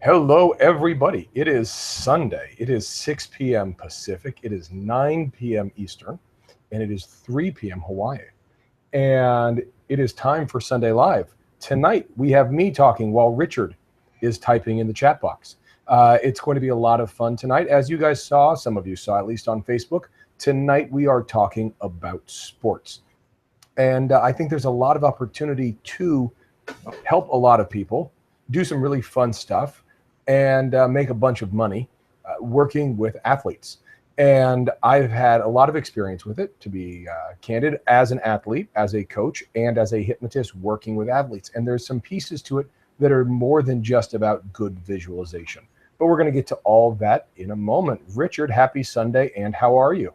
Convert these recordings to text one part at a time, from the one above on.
Hello, everybody. It is Sunday. It is 6 p.m. Pacific. It is 9 p.m. Eastern, and it is 3 p.m. Hawaii. And it is time for Sunday Live. Tonight, we have me talking while Richard is typing in the chat box. It's going to be a lot of fun tonight. As you guys saw, some of you saw at least on Facebook, tonight we are talking about sports. And I think there's a lot of opportunity to help a lot of people, do some really fun stuff, and make a bunch of money working with athletes. And I've had a lot of experience with it, to be candid, as an athlete, as a coach, and as a hypnotist working with athletes. And there's some pieces to it that are more than just about good visualization. But we're going to get to all that in a moment. Richard, happy Sunday, and how are you?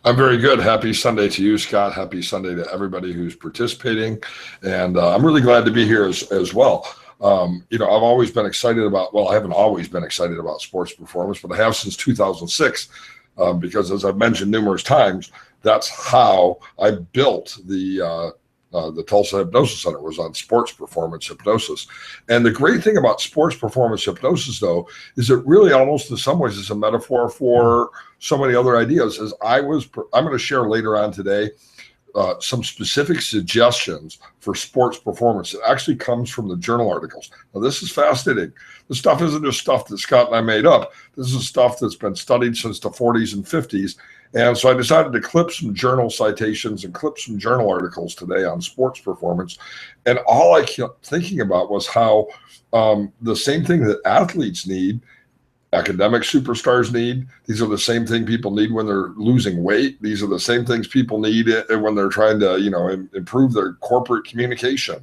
I'm very good. Happy Sunday to you, Scott. Happy Sunday to everybody who's participating. And I'm really glad to be here as well. I've always been excited about, well, I haven't always been excited about sports performance, but I have since 2006, because as I've mentioned numerous times, that's how I built the Tulsa Hypnosis Center, was on sports performance hypnosis. And the great thing about sports performance hypnosis, though, is it really almost in some ways is a metaphor for so many other ideas. I'm going to share later on today some specific suggestions for sports performance. It actually comes from the journal articles. Now, this is fascinating. This stuff isn't just stuff that Scott and I made up. This is stuff that's been studied since the 40s and 50s. And so I decided to clip some journal citations and clip some journal articles today on sports performance. And all I kept thinking about was how the same thing that athletes need, academic superstars need, these are the same thing people need when they're losing weight. These are the same things people need when they're trying to, improve their corporate communication.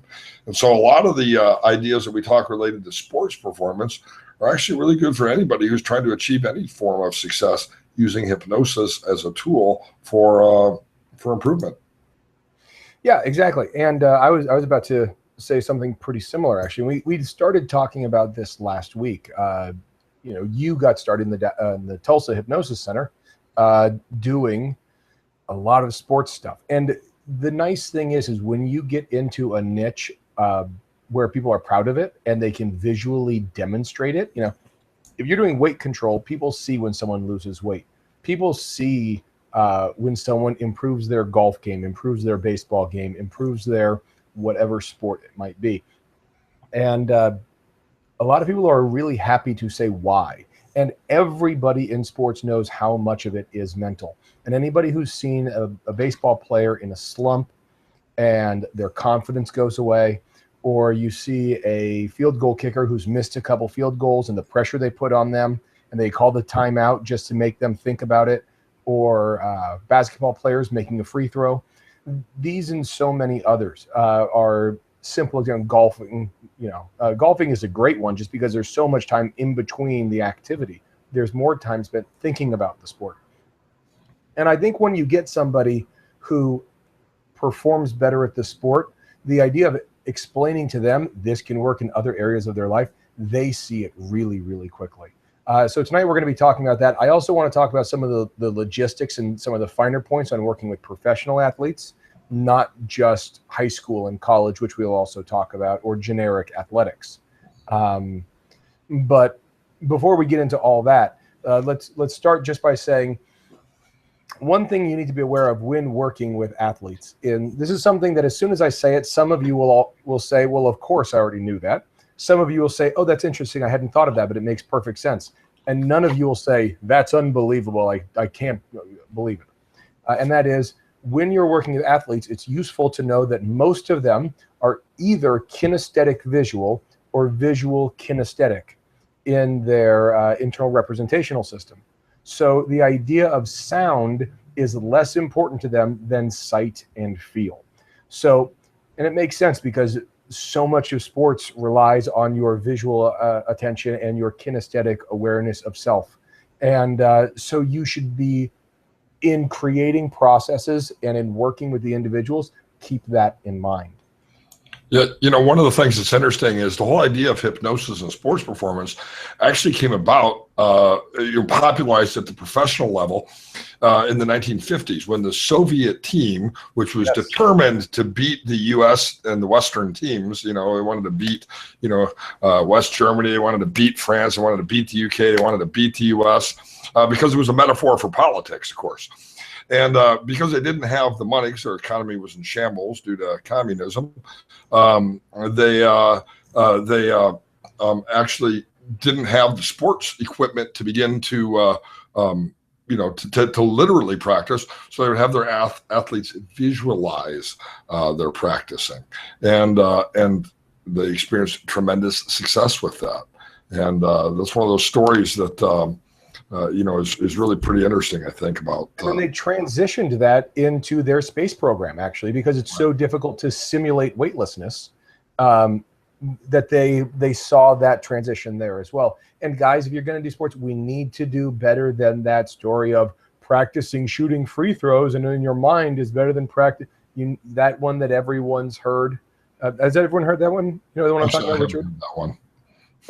And so a lot of the ideas that we talk related to sports performance are actually really good for anybody who's trying to achieve any form of success using hypnosis as a tool for improvement. Yeah, exactly. And I was about to say something pretty similar, actually. We started talking about this last week. You got started in the Tulsa Hypnosis Center doing a lot of sports stuff. And the nice thing is when you get into a niche where people are proud of it and they can visually demonstrate it, if you're doing weight control, people see when someone loses weight. People see when someone improves their golf game, improves their baseball game, improves their whatever sport it might be. And a lot of people are really happy to say why. And everybody in sports knows how much of it is mental. And anybody who's seen a baseball player in a slump and their confidence goes away, or you see a field goal kicker who's missed a couple field goals and the pressure they put on them and they call the timeout just to make them think about it, or basketball players making a free throw. These and so many others are simple. Golfing, golfing is a great one just because there's so much time in between the activity. There's more time spent thinking about the sport. And I think when you get somebody who performs better at the sport, the idea of explaining to them this can work in other areas of their life, they see it really, really quickly. So tonight we're going to be talking about that. I also want to talk about some of the logistics and some of the finer points on working with professional athletes, not just high school and college, which we'll also talk about, or generic athletics. But before we get into all that, let's start just by saying one thing you need to be aware of when working with athletes. And this is something that as soon as I say it, some of you will say, well, of course, I already knew that. Some of you will say, oh, that's interesting. I hadn't thought of that, but it makes perfect sense. And none of you will say, that's unbelievable. I can't believe it. And that is, when you're working with athletes, it's useful to know that most of them are either kinesthetic visual or visual kinesthetic in their internal representational system. So the idea of sound is less important to them than sight and feel. So, and it makes sense because so much of sports relies on your visual attention and your kinesthetic awareness of self. And so you should be, in creating processes and in working with the individuals, keep that in mind. Yeah, one of the things that's interesting is the whole idea of hypnosis and sports performance actually came about, popularized at the professional level in the 1950s when the Soviet team, which was Yes. determined to beat the U.S. and the Western teams, they wanted to beat, West Germany, they wanted to beat France, they wanted to beat the U.K., they wanted to beat the U.S. Because it was a metaphor for politics, of course. And because they didn't have the money, because their economy was in shambles due to communism, they actually didn't have the sports equipment to begin to to literally practice. So they would have their athletes visualize their practicing, and they experienced tremendous success with that. And that's one of those stories that is really pretty interesting, I think, about. And they transitioned that into their space program, actually, because it's so difficult to simulate weightlessness, that they saw that transition there as well. And guys, if you're going to do sports, we need to do better than that story of practicing shooting free throws, and in your mind is better than practice. That one that everyone's heard. Has everyone heard that one? You know the one I'm talking about, Richard? That one.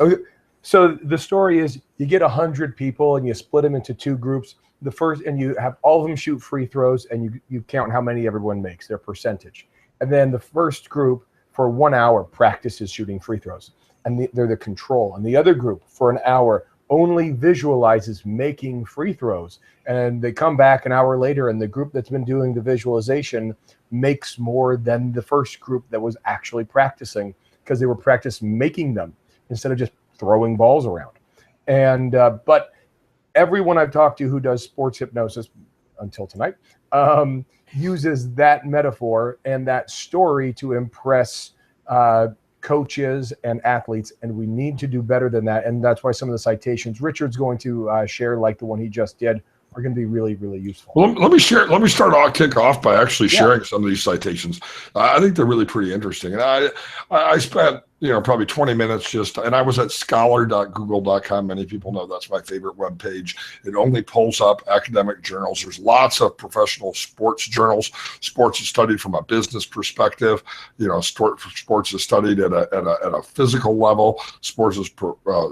Okay. So the story is you get 100 people and you split them into two groups. The first, and you have all of them shoot free throws, and you count how many everyone makes, their percentage. And then the first group for 1 hour practices shooting free throws, and they're the control. And the other group for an hour only visualizes making free throws. And they come back an hour later, and the group that's been doing the visualization makes more than the first group that was actually practicing, because they were practice making them instead of just throwing balls around. And but everyone I've talked to who does sports hypnosis until tonight uses that metaphor and that story to impress coaches and athletes, and we need to do better than that. And that's why some of the citations Richard's going to share, like the one he just did, are going to be really, really useful. Well, let me kick off by actually sharing some of these citations. I think they're really pretty interesting. And I spent probably 20 minutes and I was at scholar.google.com. Many people know that's my favorite web page. It only pulls up academic journals. There's lots of professional sports journals. Sports is studied from a business perspective. Sports is studied at a physical level. Sports is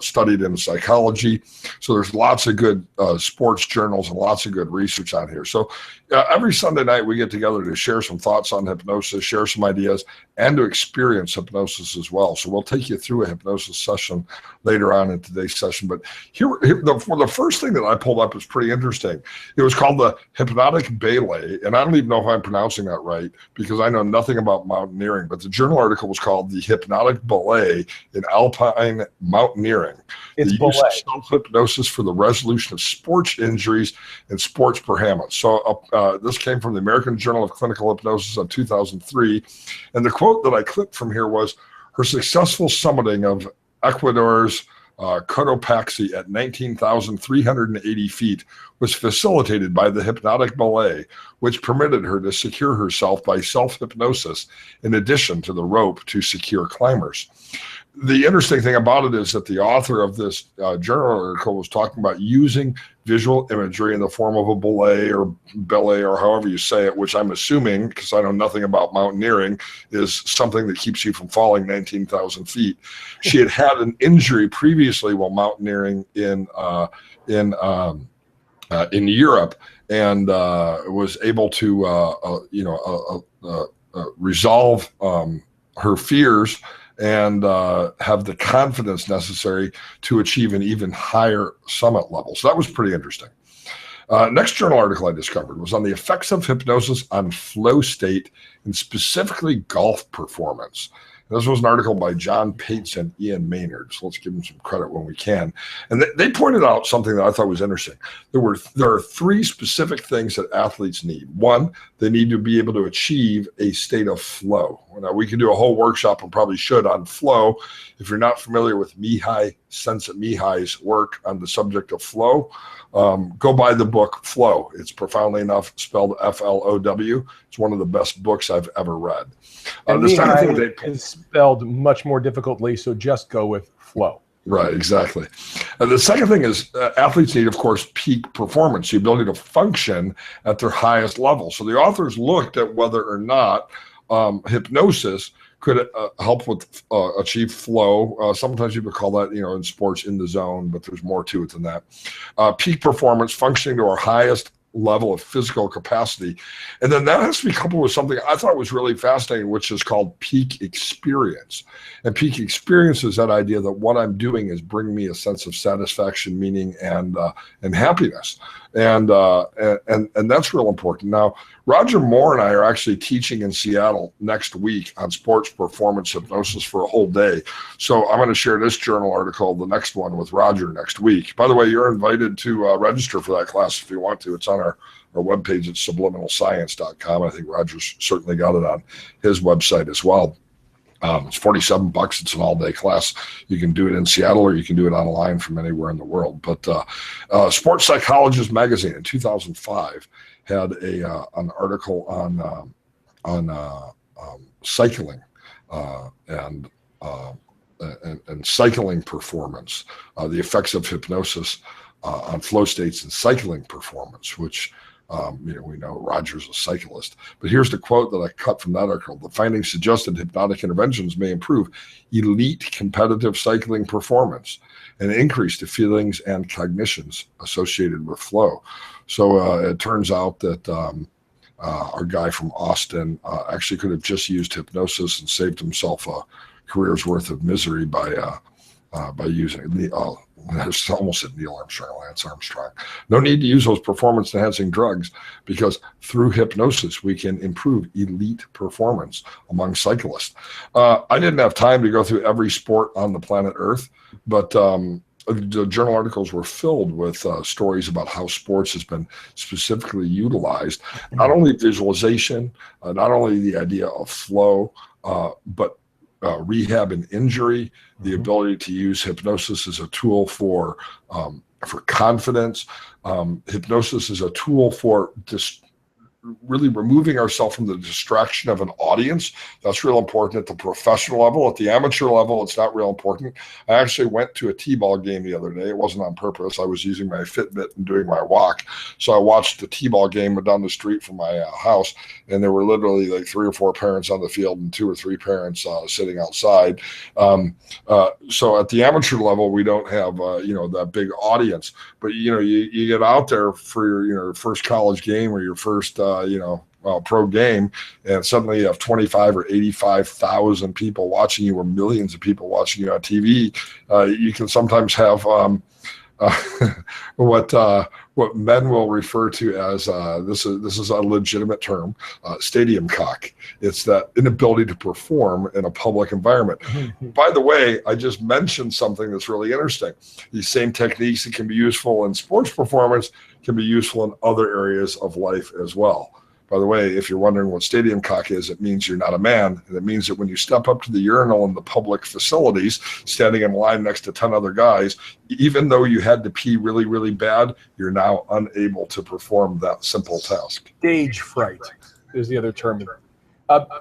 studied in psychology. So there's lots of good sports journals and lots of good research on here. So every Sunday night we get together to share some thoughts on hypnosis, share some ideas, and to experience hypnosis as well. So we'll take you through a hypnosis session later on in today's session. But the first thing that I pulled up is pretty interesting. It was called the hypnotic ballet, and I don't even know if I'm pronouncing that right because I know nothing about mountaineering, but the journal article was called the hypnotic ballet in alpine mountaineering. It's the use of self-hypnosis for the resolution of sports injuries and sports performance. So this came from the American Journal of Clinical Hypnosis in 2003. And the quote that I clipped from here was, her successful summiting of Ecuador's Cotopaxi at 19,380 feet was facilitated by the hypnotic ballet, which permitted her to secure herself by self-hypnosis in addition to the rope to secure climbers. The interesting thing about it is that the author of this journal article was talking about using visual imagery in the form of a ballet or however you say it, which I'm assuming, because I know nothing about mountaineering, is something that keeps you from falling 19,000 feet. She had had an injury previously while mountaineering in Europe, and was able to resolve her fears and have the confidence necessary to achieve an even higher summit level. So that was pretty interesting. Next journal article I discovered was on the effects of hypnosis on flow state and specifically golf performance. This was an article by John Pates and Ian Maynard. So let's give them some credit when we can. And they pointed out something that I thought was interesting. There are three specific things that athletes need. One, they need to be able to achieve a state of flow. Now, we can do a whole workshop and probably should on flow. If you're not familiar with Sensei Mihai's work on the subject of flow, go buy the book Flow. It's profoundly enough spelled F-L-O-W. It's one of the best books I've ever read. And Mihai is spelled much more difficultly, so just go with flow. Right, exactly. The second thing is athletes need, of course, peak performance, the ability to function at their highest level. So the authors looked at whether or not hypnosis could help with achieve flow. Sometimes people call that, in sports, in the zone, but there's more to it than that. Peak performance, functioning to our highest level of physical capacity. And then that has to be coupled with something I thought was really fascinating, which is called peak experience. And peak experience is that idea that what I'm doing is bringing me a sense of satisfaction, meaning, and happiness. And that's real important. Now, Roger Moore and I are actually teaching in Seattle next week on sports performance hypnosis for a whole day. So I'm going to share this journal article, the next one, with Roger next week. By the way, you're invited to register for that class if you want to. It's on our webpage at subliminalscience.com. I think Roger's certainly got it on his website as well. It's $47. It's an all-day class. You can do it in Seattle, or you can do it online from anywhere in the world. But Sports Psychologist magazine in 2005 had an article on cycling and cycling performance, the effects of hypnosis on flow states and cycling performance, which we know Roger's a cyclist. But here's the quote that I cut from that article. The findings suggested hypnotic interventions may improve elite competitive cycling performance and increase the feelings and cognitions associated with flow. So it turns out that our guy from Austin actually could have just used hypnosis and saved himself a career's worth of misery by using the I almost said Neil Armstrong, Lance Armstrong. No need to use those performance-enhancing drugs, because through hypnosis, we can improve elite performance among cyclists. I didn't have time to go through every sport on the planet Earth, but the journal articles were filled with stories about how sports has been specifically utilized, not only visualization, not only the idea of flow, but rehab and injury, the ability to use hypnosis as a tool for confidence. Hypnosis is a tool for just really removing ourselves from the distraction of an audience. That's real important at the professional level. At the amateur level, it's not real important. I actually went to a t-ball game the other day. It wasn't on purpose. I was using my Fitbit and doing my walk. So I watched the t-ball game down the street from my house, and there were literally like 3 or 4 parents on the field and 2 or 3 parents sitting outside. So at the amateur level, we don't have that big audience. But you get out there for your first college game or your first pro game, and suddenly you have 25 or 85,000 people watching you, or millions of people watching you on TV. You can sometimes have what men will refer to as this is a legitimate term, stadium cock. It's that inability to perform in a public environment. By the way, I just mentioned something that's really interesting. These same techniques that can be useful in sports performance can be useful in other areas of life as well. By the way, if you're wondering what stadium cock is, it means you're not a man. And it means that when you step up to the urinal in the public facilities, standing in line next to 10 other guys, even though you had to pee really, really bad, you're now unable to perform that simple task. Stage fright is the other term.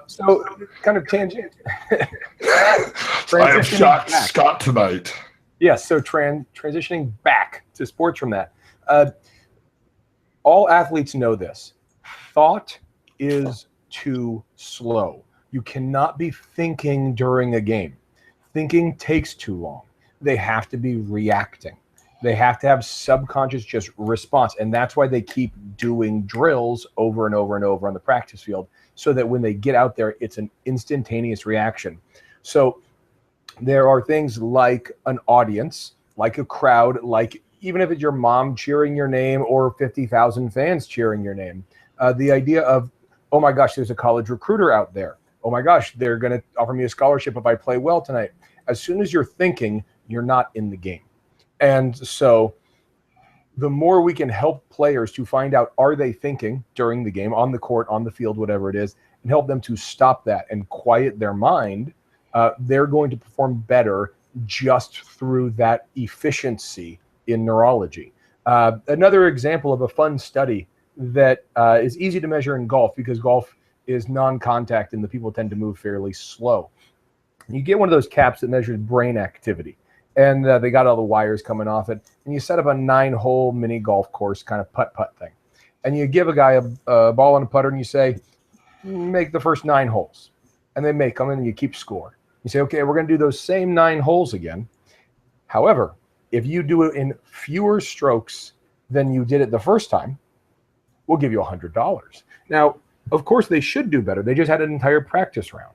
So kind of tangent. I have shot Scott tonight. Yes, so transitioning back to sports from that. All athletes know this. Thought is too slow. You cannot be thinking during a game. Thinking takes too long. They have to be reacting. They have to have subconscious just response. And that's why they keep doing drills over and over and over on the practice field, so that when they get out there, it's an instantaneous reaction. So there are things like an audience, like a crowd, like even if it's your mom cheering your name or 50,000 fans cheering your name. The idea of, oh my gosh, there's a college recruiter out there. Oh my gosh, they're going to offer me a scholarship if I play well tonight. As soon as you're thinking, you're not in the game. And so the more we can help players to find out, are they thinking during the game, on the court, on the field, whatever it is, and help them to stop that and quiet their mind, they're going to perform better just through that efficiency in neurology. Another example of a fun study that is easy to measure in golf, because golf is non-contact and the people tend to move fairly slow. You get one of those caps that measures brain activity, and they got all the wires coming off it, and you set up a 9-hole mini golf course kind of putt-putt thing. And you give a guy a ball and a putter, and you say, make the first 9 holes. and they make them, and you keep score. You say, okay, we're going to do those same 9 holes again. However, if you do it in fewer strokes than you did it the first time, we'll give you $100. Now, of course, they should do better. They just had an entire practice round.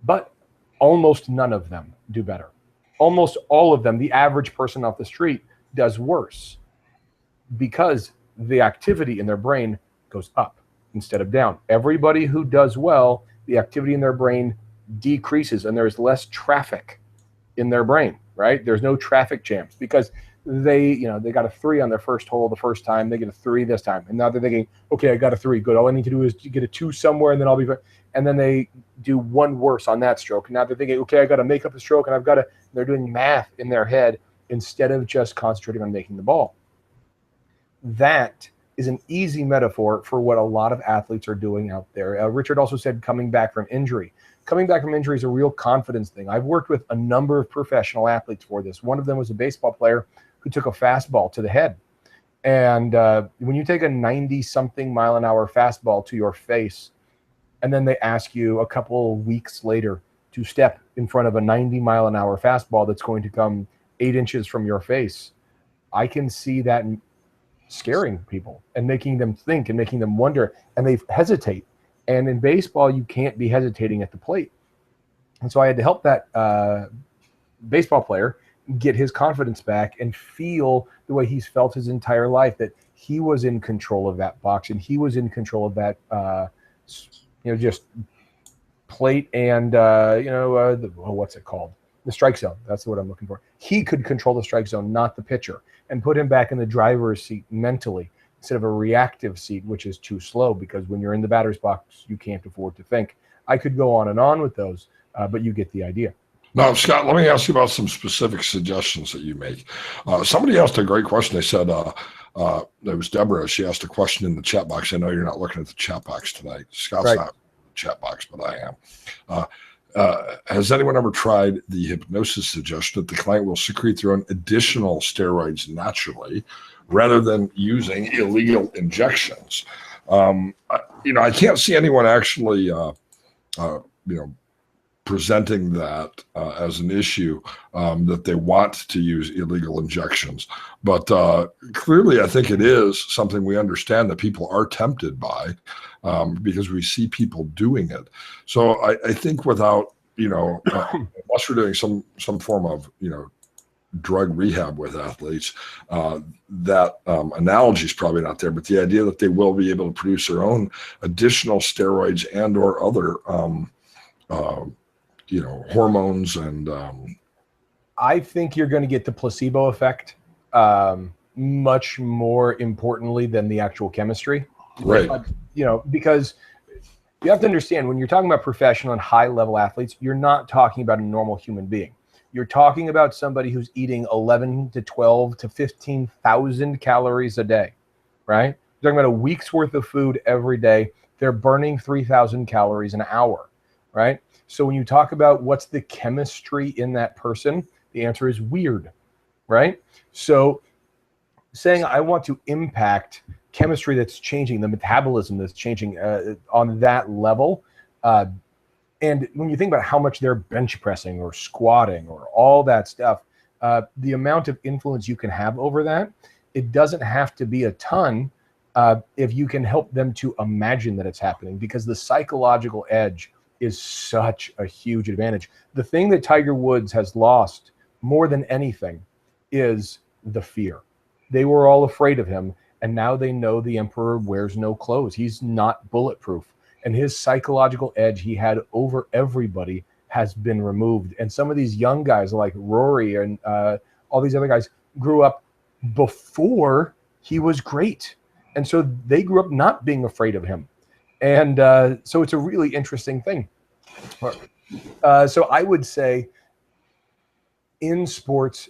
But almost none of them do better. Almost all of them, the average person off the street, does worse because the activity in their brain goes up instead of down. Everybody who does well, the activity in their brain decreases, and there's less traffic in their brain, right? There's no traffic jams because they got a 3 on their first hole the first time. They get a 3 this time. And now they're thinking, okay, I got a 3. Good. All I need to do is get a 2 somewhere, and then I'll be good. And then they do 1 worse on that stroke. And now they're thinking, okay, I got to make up the stroke, and they're doing math in their head instead of just concentrating on making the ball. That is an easy metaphor for what a lot of athletes are doing out there. Richard also said coming back from injury. Coming back from injury is a real confidence thing. I've worked with a number of professional athletes for this. One of them was a baseball player who took a fastball to the head. And when you take a 90-something mile an hour fastball to your face, and then they ask you a couple of weeks later to step in front of a 90-mile-an-hour fastball that's going to come 8 inches from your face, I can see that scaring people and making them think and making them wonder, and they hesitate. And in baseball, you can't be hesitating at the plate. And so I had to help that baseball player get his confidence back and feel the way he's felt his entire life, that he was in control of that box and he was in control of that, just plate and, what's it called? The strike zone. That's what I'm looking for. He could control the strike zone, not the pitcher, and put him back in the driver's seat mentally instead of a reactive seat, which is too slow, because when you're in the batter's box, you can't afford to think. I could go on and on with those, but you get the idea. Now, Scott, let me ask you about some specific suggestions that you make. Somebody asked a great question. They said, it was Deborah. She asked a question in the chat box. I know you're not looking at the chat box tonight. Scott's Right. not in the chat box, but I am. Has anyone ever tried the hypnosis suggestion that the client will secrete their own additional steroids naturally rather than using illegal injections? I can't see anyone actually, presenting that as an issue, that they want to use illegal injections. But clearly, I think it is something we understand that people are tempted by, because we see people doing it. So I think without, unless we're doing some form of, drug rehab with athletes, that analogy is probably not there. But the idea that they will be able to produce their own additional steroids and or other hormones and I think you're going to get the placebo effect much more importantly than the actual chemistry. Right. Because you have to understand, when you're talking about professional and high level athletes, you're not talking about a normal human being. You're talking about somebody who's eating 11 to 12 to 15,000 calories a day, right? You're talking about a week's worth of food every day. They're burning 3,000 calories an hour, right? So when you talk about what's the chemistry in that person, the answer is weird, right? So saying I want to impact chemistry that's changing, the metabolism that's changing on that level, and when you think about how much they're bench pressing or squatting or all that stuff, the amount of influence you can have over that, it doesn't have to be a ton if you can help them to imagine that it's happening, because the psychological edge is such a huge advantage. The thing that Tiger Woods has lost more than anything is the fear. They were all afraid of him, and now they know the emperor wears no clothes. He's not bulletproof, and his psychological edge he had over everybody has been removed. And some of these young guys like Rory and all these other guys grew up before he was great, and so they grew up not being afraid of him. And so it's a really interesting thing. So I would say in sports,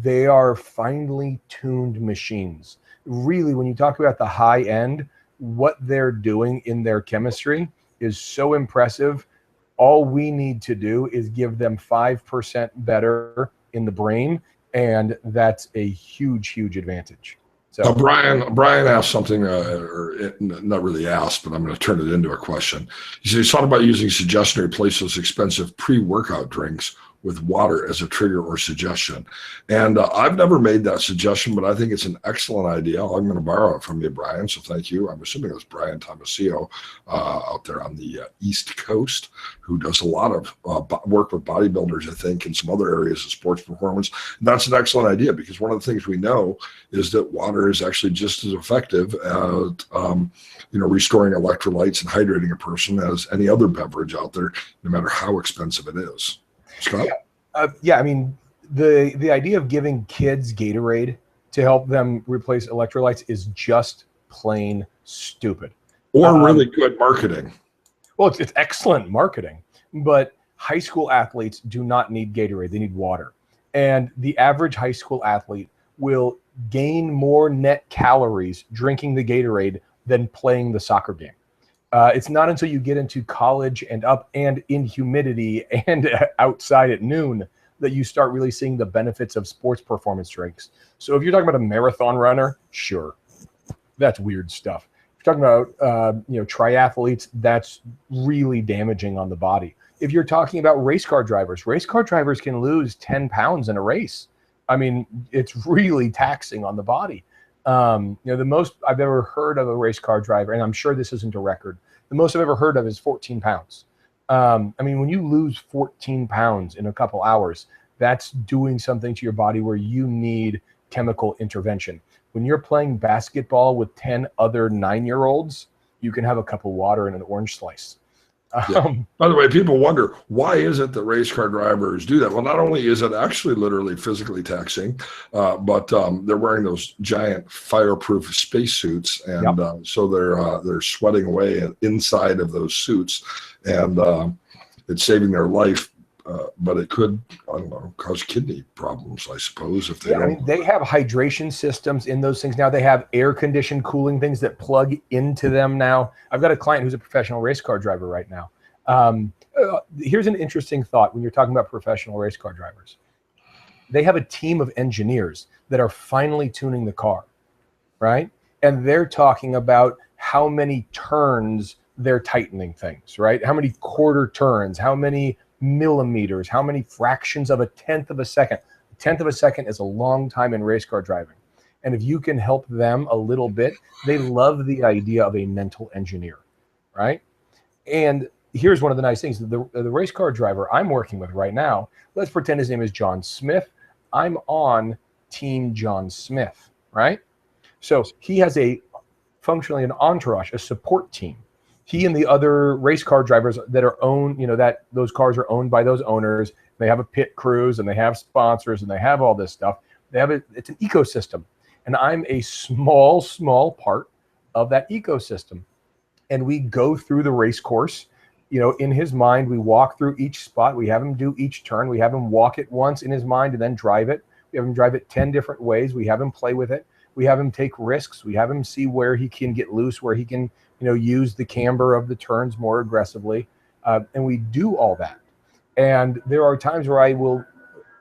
they are finely tuned machines. Really, when you talk about the high end, what they're doing in their chemistry is so impressive. All we need to do is give them 5% better in the brain, and that's a huge, huge advantage. So Brian asked something, not really asked, but I'm going to turn it into a question. He said he's thought about using suggestion to replace those expensive pre-workout drinks with water as a trigger or suggestion. And I've never made that suggestion, but I think it's an excellent idea. I'm going to borrow it from you, Brian. So thank you. I'm assuming it was Brian Tomasio out there on the East Coast, who does a lot of work with bodybuilders, I think, in some other areas of sports performance. And that's an excellent idea, because one of the things we know is that water is actually just as effective at restoring electrolytes and hydrating a person as any other beverage out there, no matter how expensive it is. Scott? Yeah, I mean, the idea of giving kids Gatorade to help them replace electrolytes is just plain stupid. Or really good marketing. Well, it's excellent marketing, but high school athletes do not need Gatorade. They need water. And the average high school athlete will gain more net calories drinking the Gatorade than playing the soccer game. It's not until you get into college and up and in humidity and outside at noon that you start really seeing the benefits of sports performance drinks. So if you're talking about a marathon runner, sure, that's weird stuff. If you're talking about triathletes, that's really damaging on the body. If you're talking about race car drivers can lose 10 pounds in a race. I mean, it's really taxing on the body. The most I've ever heard of a race car driver, and I'm sure this isn't a record, the most I've ever heard of is 14 pounds. I mean, when you lose 14 pounds in a couple hours, that's doing something to your body where you need chemical intervention. When you're playing basketball with 10 other 9-year-olds, you can have a cup of water and an orange slice. Yeah. By the way, people wonder, why is it that race car drivers do that? Well, not only is it actually literally physically taxing, but they're wearing those giant fireproof spacesuits, and so they're sweating away inside of those suits, and it's saving their life. But it could, I don't know, cause kidney problems, I suppose, if they don't. I mean, they have hydration systems in those things now. They have air-conditioned cooling things that plug into them now. I've got a client who's a professional race car driver right now. Here's an interesting thought when you're talking about professional race car drivers. They have a team of engineers that are finely tuning the car, right? And they're talking about how many turns they're tightening things, right? How many quarter turns, how many millimeters, how many fractions of a tenth of a second. A tenth of a second is a long time in race car driving. And if you can help them a little bit, they love the idea of a mental engineer, right? And here's one of the nice things. The race car driver I'm working with right now, let's pretend his name is John Smith. I'm on Team John Smith, right? So he has functionally an entourage, a support team. He and the other race car drivers that are owned, that those cars are owned by those owners. They have a pit crews and they have sponsors and they have all this stuff. It's an ecosystem. And I'm a small part of that ecosystem. And we go through the race course. In his mind, we walk through each spot. We have him do each turn. We have him walk it once in his mind and then drive it. We have him drive it 10 different ways. We have him play with it. We have him take risks. We have him see where he can get loose, where he can use the camber of the turns more aggressively. And we do all that. And there are times where I will,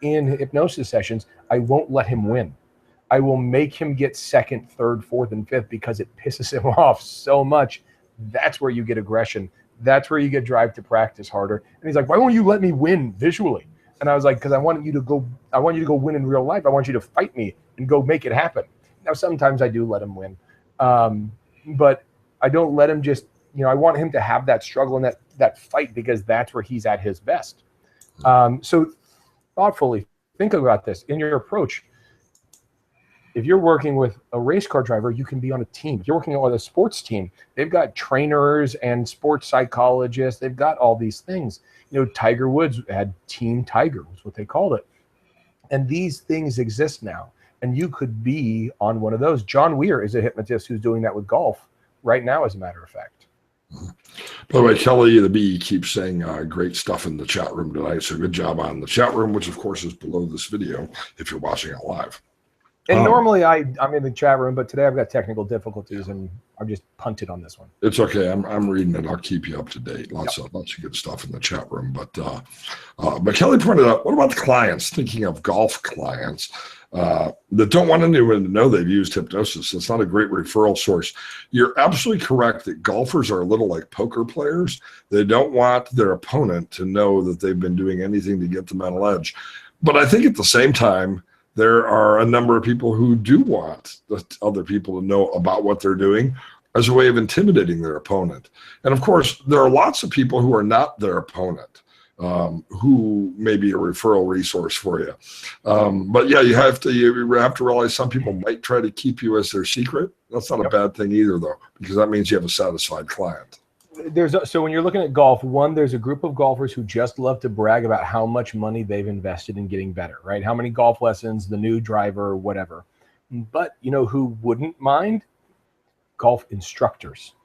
in hypnosis sessions, I won't let him win. I will make him get second, third, fourth, and fifth because it pisses him off so much. That's where you get aggression. That's where you get drive to practice harder. And he's like, why won't you let me win visually? And I was like, because I want you to go win in real life. I want you to fight me and go make it happen. Now, sometimes I do let him win. But I don't let him just, I want him to have that struggle and that fight, because that's where he's at his best. So thoughtfully think about this in your approach. If you're working with a race car driver, you can be on a team. If you're working with a sports team, they've got trainers and sports psychologists. They've got all these things. Tiger Woods had Team Tiger, was what they called it. And these things exist now. And you could be on one of those. John Weir is a hypnotist who's doing that with golf right now, as a matter of fact. By the way, Kelly the Bee keeps saying great stuff in the chat room tonight. So good job on the chat room, which of course is below this video if you're watching it live. And normally I'm in the chat room, but today I've got technical difficulties and I've just punted on this one. It's okay. I'm reading it. I'll keep you up to date. Lots of good stuff in the chat room. But Kelly pointed out, what about the clients? Thinking of golf clients, that don't want anyone to know they've used hypnosis. It's not a great referral source. You're absolutely correct that golfers are a little like poker players. They don't want their opponent to know that they've been doing anything to get them on an edge. But I think at the same time, there are a number of people who do want other people to know about what they're doing as a way of intimidating their opponent. And of course, there are lots of people who are not their opponent, who may be a referral resource for you. But yeah, you have to realize some people might try to keep you as their secret. That's not a bad thing either, though, because that means you have a satisfied client. So when you're looking at golf, there's a group of golfers who just love to brag about how much money they've invested in getting better, right? How many golf lessons, the new driver, whatever. But you know who wouldn't mind? Golf instructors,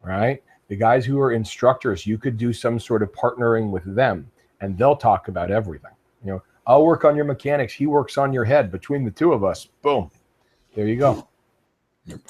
right? The guys who are instructors, you could do some sort of partnering with them and they'll talk about everything. You know, I'll work on your mechanics. He works on your head. Between the two of us, boom, there you go. Yep.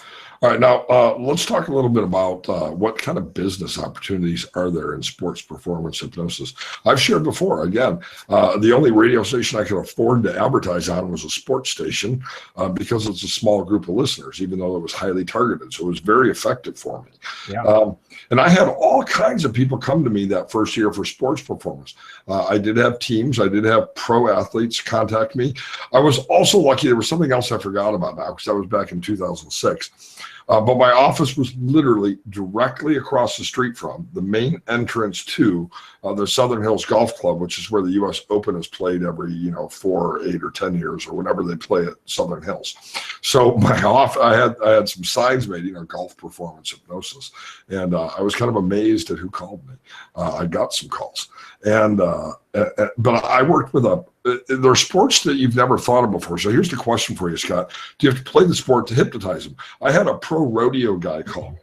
All right, now let's talk a little bit about what kind of business opportunities are there in sports performance hypnosis. I've shared before, again, the only radio station I could afford to advertise on was a sports station because it's a small group of listeners, even though it was highly targeted. So it was very effective for me. Yeah. And I had all kinds of people come to me that first year for sports performance. I did have teams. I did have pro athletes contact me. I was also lucky. There was something else I forgot about now because that was back in 2006. But my office was literally directly across the street from the main entrance to the Southern Hills Golf Club, which is where the U.S. Open is played every 4, 8, or 10 years or whenever they play at Southern Hills. So I had some signs made, golf performance hypnosis, and I was kind of amazed at who called me. I got some calls, but I worked with there are sports that you've never thought of before. So here's the question for you, Scott. Do you have to play the sport to hypnotize them? I had a pro rodeo guy call me,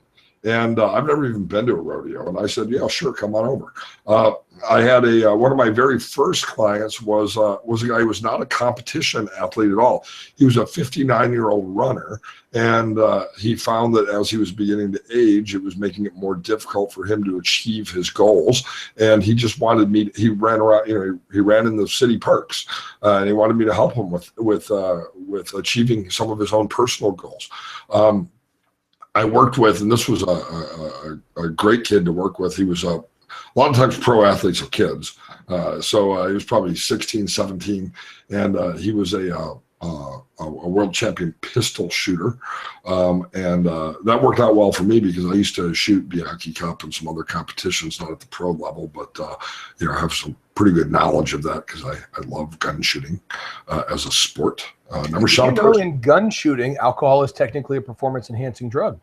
and I've never even been to a rodeo. And I said, yeah, sure, come on over. I had one of my very first clients was a guy who was not a competition athlete at all. He was a 59-year-old runner, and he found that as he was beginning to age, it was making it more difficult for him to achieve his goals. And he just wanted me. He ran around, he ran in the city parks, and he wanted me to help him with achieving some of his own personal goals. I worked with, and this was a great kid to work with. He was a lot of times pro athletes are kids. So he was probably 16, 17, and he was a world champion pistol shooter. And that worked out well for me because I used to shoot Bianchi Cup and some other competitions, not at the pro level, but I have some pretty good knowledge of that because I love gun shooting as a sport. Never shot a person. In gun shooting, alcohol is technically a performance enhancing drug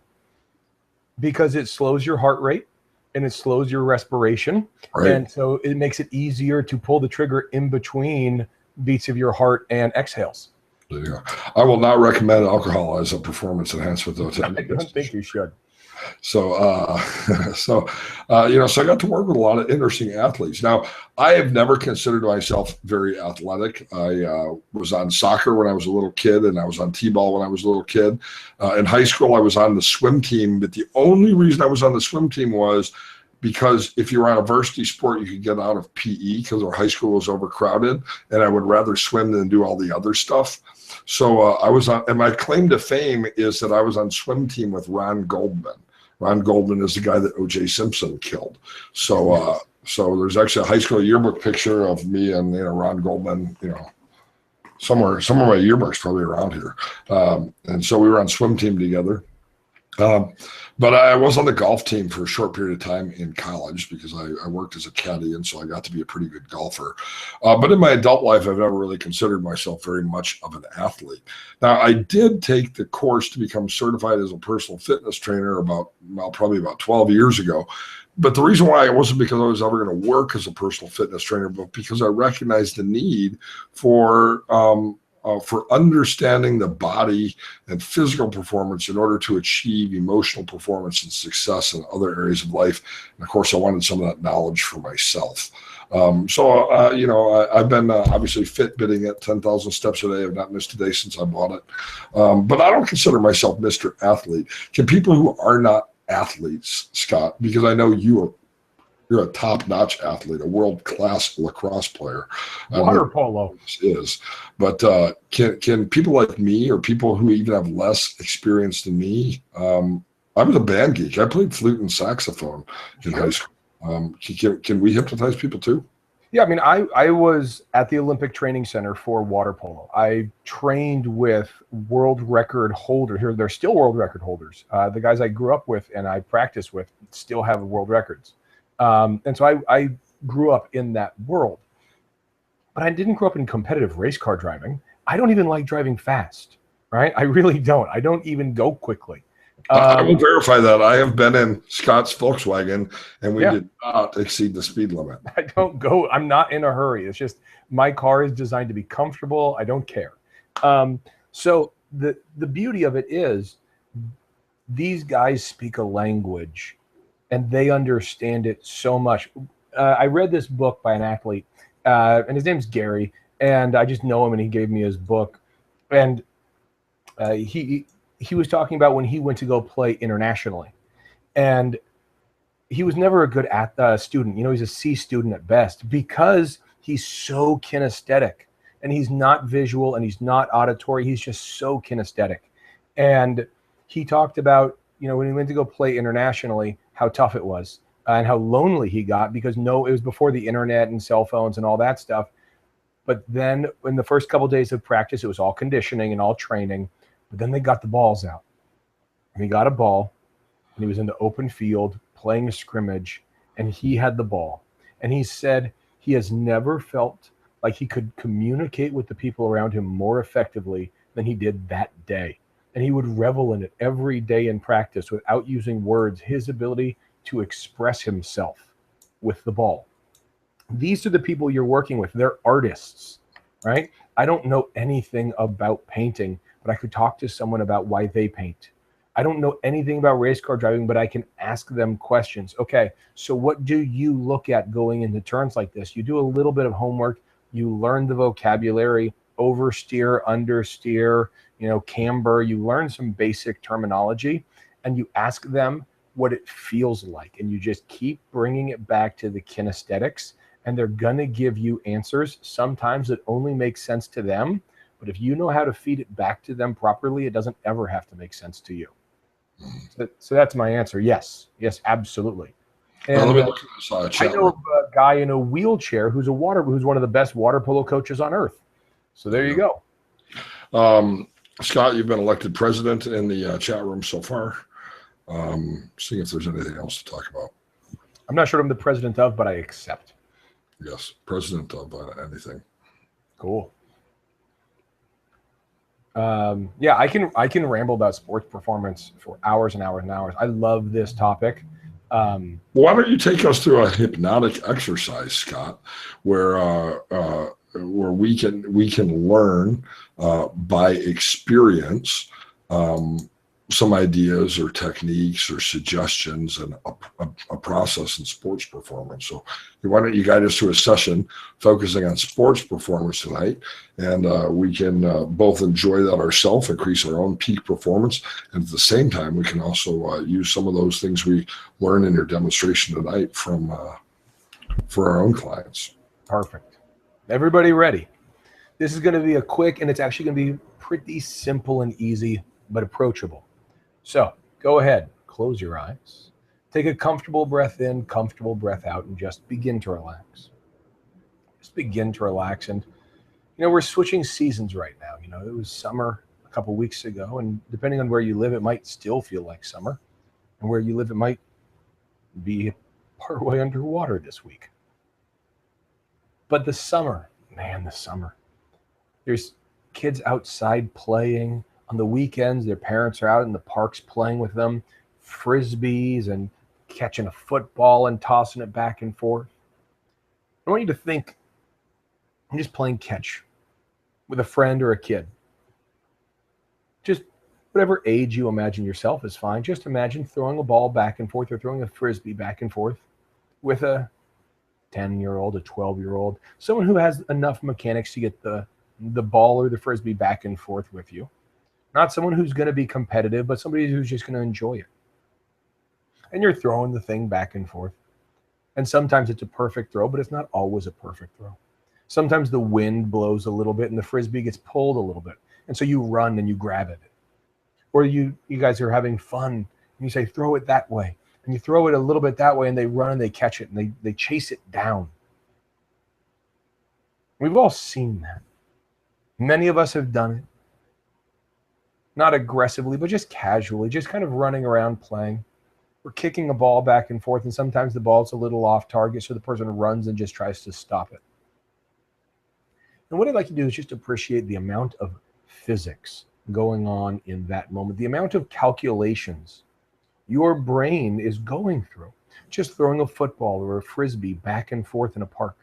because it slows your heart rate and it slows your respiration. Right. And so it makes it easier to pull the trigger in between beats of your heart and exhales. Yeah. I will not recommend alcohol as a performance enhancement, though. I don't think you should. So, so I got to work with a lot of interesting athletes. Now, I have never considered myself very athletic. I was on soccer when I was a little kid, and I was on t-ball when I was a little kid. In high school, I was on the swim team, but the only reason I was on the swim team was because if you were on a varsity sport, you could get out of PE because our high school was overcrowded, and I would rather swim than do all the other stuff. So I was on, and my claim to fame is that I was on swim team with Ron Goldman. Ron Goldman is the guy that O.J. Simpson killed. So there's actually a high school yearbook picture of me and Ron Goldman. Somewhere my yearbook's probably around here. And so we were on swim team together. But I was on the golf team for a short period of time in college because I worked as a caddy, and so I got to be a pretty good golfer. But in my adult life, I've never really considered myself very much of an athlete. Now, I did take the course to become certified as a personal fitness trainer probably about 12 years ago. But the reason why it wasn't because I was ever going to work as a personal fitness trainer, but because I recognized the need for understanding the body and physical performance in order to achieve emotional performance and success in other areas of life. And of course, I wanted some of that knowledge for myself. I've been obviously Fitbitting at 10,000 steps a day. I've not missed a day since I bought it. But I don't consider myself Mr. Athlete. Can people who are not athletes, Scott, because I know you You're a top-notch athlete, a world-class lacrosse player. Water polo is, but can people like me, or people who even have less experience than me? I was a band geek. I played flute and saxophone in high school. Can we hypnotize people too? Yeah, I mean, I was at the Olympic Training Center for water polo. I trained with world record holders. Here, they're still world record holders. The guys I grew up with and I practiced with still have world records. And so I grew up in that world. But I didn't grow up in competitive race car driving. I don't even like driving fast, right? I really don't. I don't even go quickly. I will verify that. I have been in Scott's Volkswagen, and we did not exceed the speed limit. I don't go. I'm not in a hurry. It's just my car is designed to be comfortable. I don't care. So the beauty of it is these guys speak a language, and they understand it so much. I read this book by an athlete, and his name's Gary, and I just know him, and he gave me his book, and he was talking about when he went to go play internationally, and he was never a good student. You know, he's a C student at best because he's so kinesthetic, and he's not visual and he's not auditory. He's just so kinesthetic. And he talked about, you know, when he went to go play internationally, how tough it was and how lonely he got because it was before the internet and cell phones and all that stuff. But then in the first couple of days of practice, it was all conditioning and all training. But then they got the balls out, and he got a ball, and he was in the open field playing a scrimmage, and he had the ball. And he said he has never felt like he could communicate with the people around him more effectively than he did that day. And he would revel in it every day in practice without using words, his ability to express himself with the ball. These are the people you're working with. They're artists, right? I don't know anything about painting, but I could talk to someone about why they paint. I don't know anything about race car driving, but I can ask them questions. Okay, so what do you look at going into turns like this? You do a little bit of homework. You learn the vocabulary, oversteer, understeer, you know, camber. You learn some basic terminology, and you ask them what it feels like. And you just keep bringing it back to the kinesthetics, and they're going to give you answers. Sometimes it only makes sense to them. But if you know how to feed it back to them properly, it doesn't ever have to make sense to you. So that's my answer. Yes, absolutely. And let me look at this I know a guy in a wheelchair who's one of the best water polo coaches on earth. So there you go. Scott, you've been elected president in the chat room so far. Seeing if there's anything else to talk about. I'm not sure I'm the president of, but I accept. Yes, president of anything. Cool. Yeah, I can ramble about sports performance for hours and hours and hours. I love this topic. Why don't you take us through a hypnotic exercise, Scott, where we can learn by experience some ideas or techniques or suggestions and a process in sports performance. So why don't you guide us through a session focusing on sports performance tonight, and we can both enjoy that ourselves, increase our own peak performance, and at the same time we can also use some of those things we learn in your demonstration tonight for our own clients. Perfect. Everybody ready? This is going to be a quick, and it's actually going to be pretty simple and easy, but approachable. So go ahead, close your eyes, take a comfortable breath in, comfortable breath out, and just begin to relax. Just begin to relax. And, you know, we're switching seasons right now. You know, it was summer a couple weeks ago, and depending on where you live, it might still feel like summer. And where you live, it might be partway underwater this week. But the summer, man, the summer. There's kids outside playing. On the weekends, their parents are out in the parks playing with them, frisbees and catching a football and tossing it back and forth. I want you to think, I'm just playing catch with a friend or a kid. Just whatever age you imagine yourself is fine. Just imagine throwing a ball back and forth or throwing a frisbee back and forth with a 10-year-old, a 12-year-old, someone who has enough mechanics to get the ball or the frisbee back and forth with you. Not someone who's going to be competitive, but somebody who's just going to enjoy it. And you're throwing the thing back and forth. And sometimes it's a perfect throw, but it's not always a perfect throw. Sometimes the wind blows a little bit and the frisbee gets pulled a little bit. And so you run and you grab it. Or you guys are having fun and you say, throw it that way. And you throw it a little bit that way and they run and they catch it and they chase it down. We've all seen that. Many of us have done it. Not aggressively, but just casually, just kind of running around playing. We're kicking a ball back and forth, and sometimes the ball's a little off target, so the person runs and just tries to stop it. And what I'd like to do is just appreciate the amount of physics going on in that moment, the amount of calculations your brain is going through, just throwing a football or a frisbee back and forth in a park.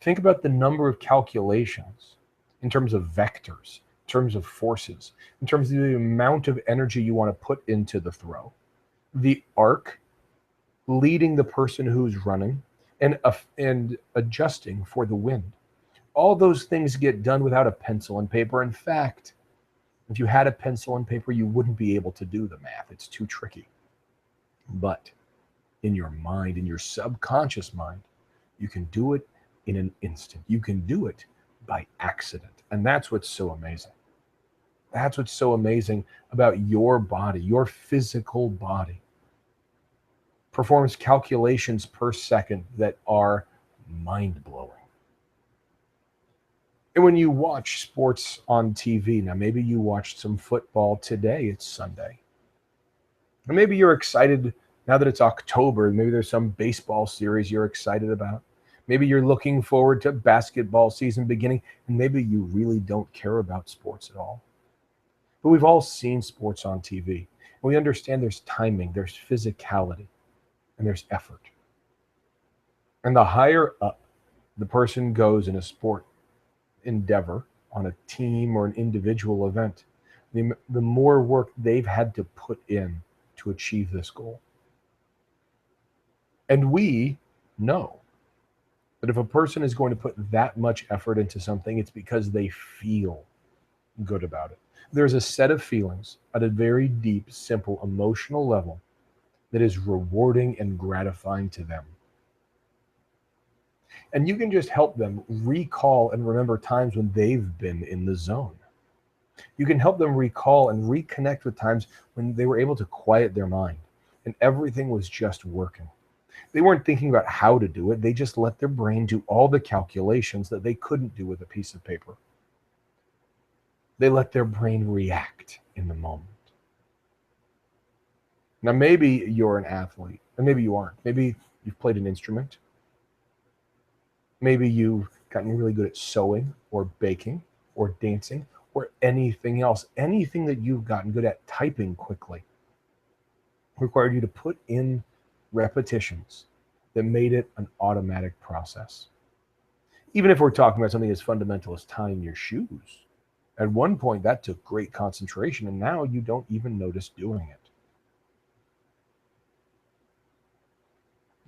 Think about the number of calculations in terms of vectors, in terms of forces, in terms of the amount of energy you want to put into the throw, the arc, leading the person who's running, and adjusting for the wind. All those things get done without a pencil and paper. In fact, if you had a pencil and paper, you wouldn't be able to do the math. It's too tricky. But in your mind, in your subconscious mind, you can do it in an instant. You can do it by accident. And that's what's so amazing. That's what's so amazing about your body. Your physical body performs calculations per second that are mind-blowing. And when you watch sports on TV, now maybe you watched some football today, it's Sunday. And maybe you're excited now that it's October, maybe there's some baseball series you're excited about. Maybe you're looking forward to basketball season beginning, and maybe you really don't care about sports at all. But we've all seen sports on TV, and we understand there's timing, there's physicality, and there's effort. And the higher up the person goes in a sport endeavor, on a team or an individual event, the more work they've had to put in to achieve this goal. And we know that if a person is going to put that much effort into something, it's because they feel good about it. There's a set of feelings at a very deep, simple, emotional level that is rewarding and gratifying to them. And you can just help them recall and remember times when they've been in the zone. You can help them recall and reconnect with times when they were able to quiet their mind and everything was just working. They weren't thinking about how to do it. They just let their brain do all the calculations that they couldn't do with a piece of paper. They let their brain react in the moment. Now, maybe you're an athlete, and maybe you aren't. Maybe you've played an instrument. Maybe you've gotten really good at sewing or baking or dancing or anything else. Anything that you've gotten good at typing quickly required you to put in repetitions that made it an automatic process. Even if we're talking about something as fundamental as tying your shoes, at one point that took great concentration, and now you don't even notice doing it.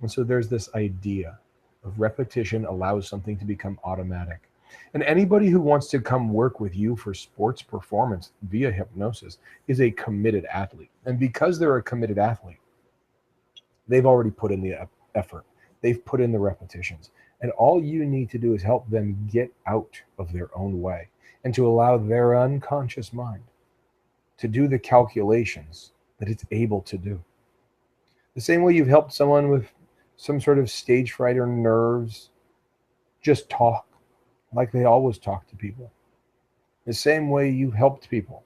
And so there's this idea of repetition allows something to become automatic. And anybody who wants to come work with you for sports performance via hypnosis is a committed athlete. And because they're a committed athlete, they've already put in the effort. They've put in the repetitions. And all you need to do is help them get out of their own way and to allow their unconscious mind to do the calculations that it's able to do. The same way you've helped someone with some sort of stage fright or nerves just talk like they always talk to people. The same way you've helped people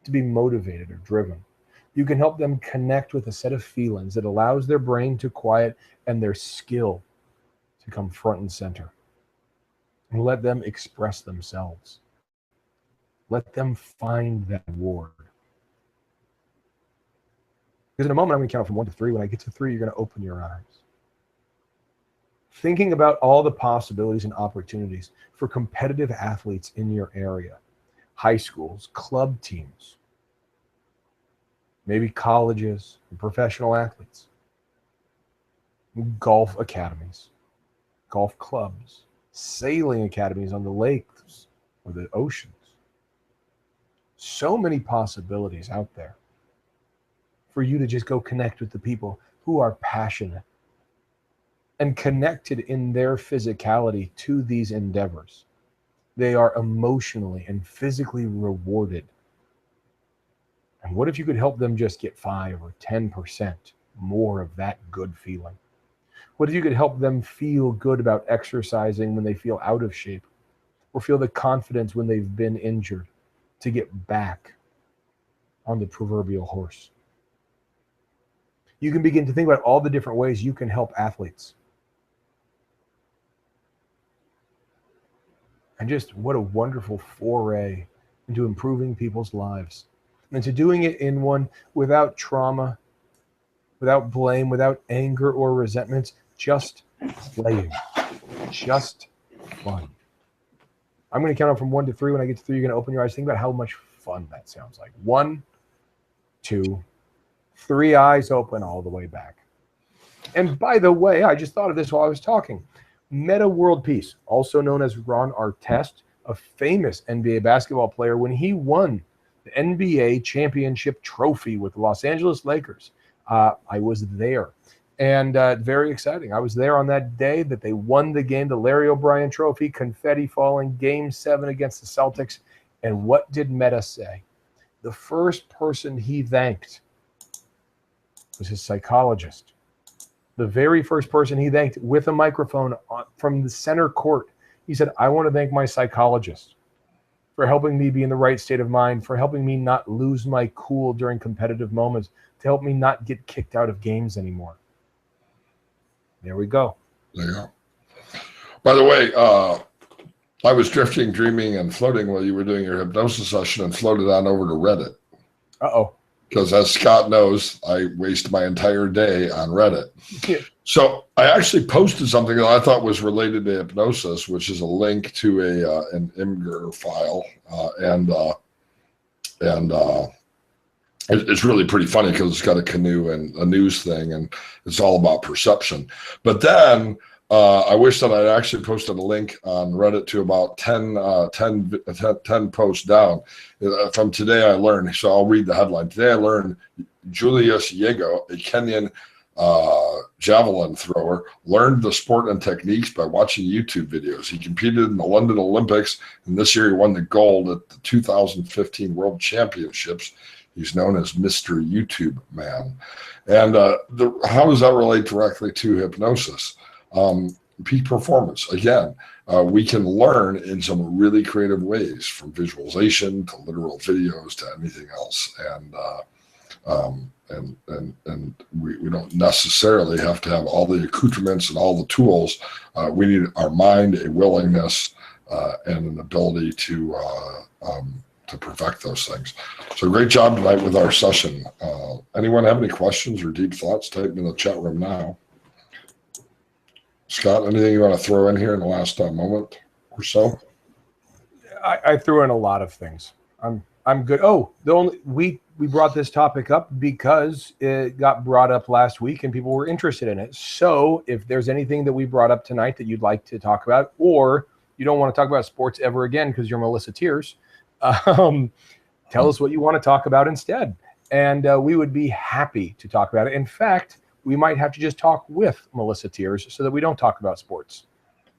to be motivated or driven. You can help them connect with a set of feelings that allows their brain to quiet and their skill to come front and center. And let them express themselves. Let them find that reward. Because in a moment, I'm going to count from 1 to 3. When I get to 3, you're going to open your eyes. Thinking about all the possibilities and opportunities for competitive athletes in your area, high schools, club teams, maybe colleges and professional athletes, golf academies, golf clubs, sailing academies on the lakes or the oceans. So many possibilities out there for you to just go connect with the people who are passionate and connected in their physicality to these endeavors, they are emotionally and physically rewarded. And what if you could help them just get 5 or 10% more of that good feeling? What if you could help them feel good about exercising when they feel out of shape, or feel the confidence when they've been injured to get back on the proverbial horse? You can begin to think about all the different ways you can help athletes. And just what a wonderful foray into improving people's lives. And to doing it in one without trauma, without blame, without anger or resentments, just playing, just fun. I'm going to count up from 1 to 3. When I get to 3, you're going to open your eyes. Think about how much fun that sounds like. 1, 2, 3, eyes open all the way back. And by the way, I just thought of this while I was talking. Meta World Peace, also known as Ron Artest, a famous NBA basketball player, when he won the NBA championship trophy with the Los Angeles Lakers, I was there. And very exciting. I was there on that day that they won the game, the Larry O'Brien Trophy, confetti falling, Game 7 against the Celtics. And what did Meta say? The first person he thanked was his psychologist. The very first person he thanked with a microphone from the center court. He said, I want to thank my psychologist for helping me be in the right state of mind, for helping me not lose my cool during competitive moments, to help me not get kicked out of games anymore. There we go. There you go. By the way, I was drifting, dreaming, and floating while you were doing your hypnosis session and floated on over to Reddit. Uh-oh. Because as Scott knows, I waste my entire day on Reddit. Yeah. So I actually posted something that I thought was related to hypnosis, which is a link to an Imgur file. It's really pretty funny because it's got a canoe and a news thing, and it's all about perception. But then I wish that I'd actually posted a link on Reddit to about 10 posts down. From today I learned, so I'll read the headline. Today I learned Julius Yego, a Kenyan javelin thrower, learned the sport and techniques by watching YouTube videos. He competed in the London Olympics, and this year he won the gold at the 2015 World Championships. He's known as Mr. YouTube Man. And how does that relate directly to hypnosis? Peak performance. Again, we can learn in some really creative ways, from visualization to literal videos to anything else. And we don't necessarily have to have all the accoutrements and all the tools. We need our mind, a willingness, and an ability to perfect those things. So great job tonight with our session. Anyone have any questions or deep thoughts? Type them in the chat room now. Scott, anything you want to throw in here in the last moment or so? I threw in a lot of things. I'm good. Oh, we brought this topic up because it got brought up last week and people were interested in it. So if there's anything that we brought up tonight that you'd like to talk about, or you don't want to talk about sports ever again because you're Melissa Tears, tell us what you want to talk about instead. And we would be happy to talk about it. In fact, we might have to just talk with Melissa Tears so that we don't talk about sports.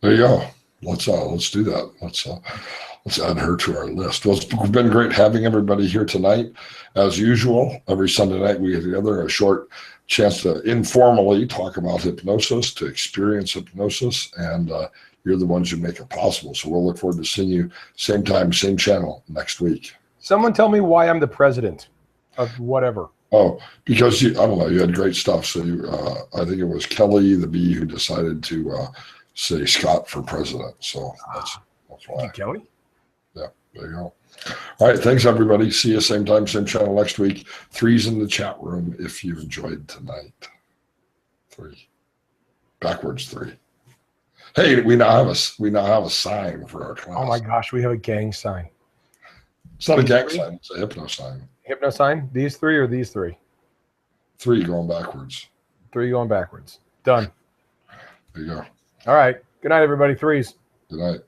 There you go. Let's do that. Let's add her to our list. Well, it's been great having everybody here tonight. As usual, every Sunday night we get together, a short chance to informally talk about hypnosis, to experience hypnosis, and you're the ones who make it possible. So we'll look forward to seeing you same time, same channel next week. Someone tell me why I'm the president of whatever. Oh, because I don't know, you had great stuff. So I think it was Kelly the Bee who decided to say Scott for president. So that's why. Thank you, Kelly. Yeah, there you go. All right, thanks everybody. See you same time, same channel next week. 3's in the chat room if you enjoyed tonight. 3. Backwards 3. Hey, we now have a sign for our class. Oh my gosh, we have a gang sign. It's not a gang sign, it's a hypno sign. Hypno sign? These 3 or these 3? 3 going backwards. 3 going backwards. Done. There you go. All right. Good night, everybody. 3s. Good night.